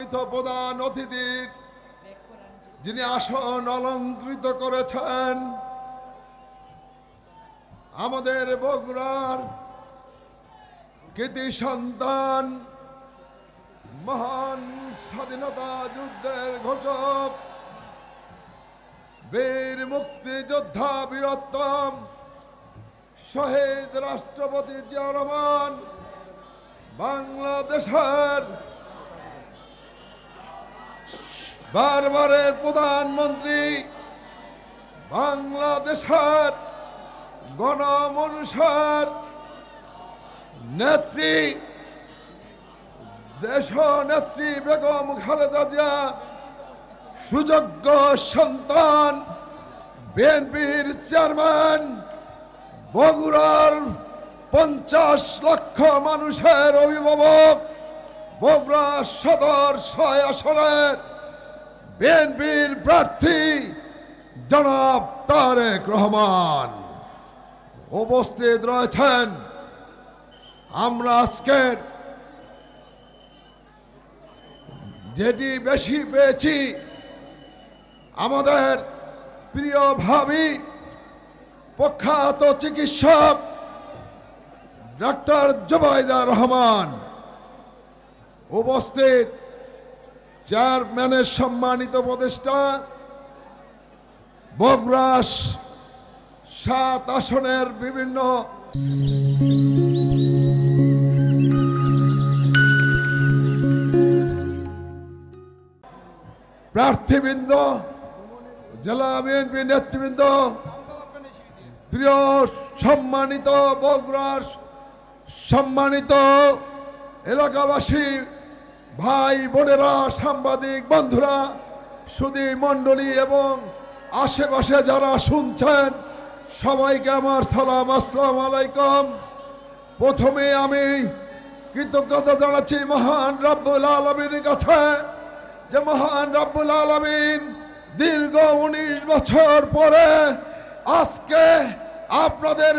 সম্মানিত প্রধান অতিথির যিনি আসন অলঙ্কৃত করেছেন, আমাদের বগুড়ার কৃতি সন্তান, মহান স্বাধীনতা যুদ্ধের ঘোষক, বীর মুক্তিযোদ্ধা বীরোত্তম শহীদ রাষ্ট্রপতি জিয়াউর রহমান, বাংলাদেশের বারবারের প্রধানমন্ত্রী, বাংলাদেশের গণমানুষের নেত্রী, দেশনেত্রী বেগম খালেদা জিয়া সুযোগ্য সন্তান, বিএনপির চেয়ারম্যান, বগুড়ার 50 লক্ষ মানুষের অভিভাবক, বগুড়া সদর 6 আসনের বিএনপির প্রার্থী জনাব তারেক রহমান উপস্থিত রয়েছেন। আমরা আজকের যেটি বেশি পেয়েছি, আমাদের প্রিয় ভাবি প্রখ্যাত চিকিৎসক ডক্টর জুবাইদা রহমান উপস্থিত, চেয়ারম্যানের সম্মানিত উপদেষ্টা, বগুড়া 7 আসনের বিভিন্ন প্রার্থীবৃন্দ, জেলা বিএনপি নেতৃবৃন্দ, প্রিয় সম্মানিত বগুড়ার সম্মানিত এলাকাবাসী, ভাই বোনেরা, সাংবাদিক বন্ধুরা, সুধী মণ্ডলী এবং আশেপাশে যারা শুনছেন, সবাইকে আমার সালাম, আসসালামু আলাইকুম। প্রথমে আমি কৃতজ্ঞতা জানাচ্ছি মহান রব্বুল আলামিনের কাছে, যে মহান রব্বুল আলামিন দীর্ঘ 19 বছর পরে আজকে আপনাদের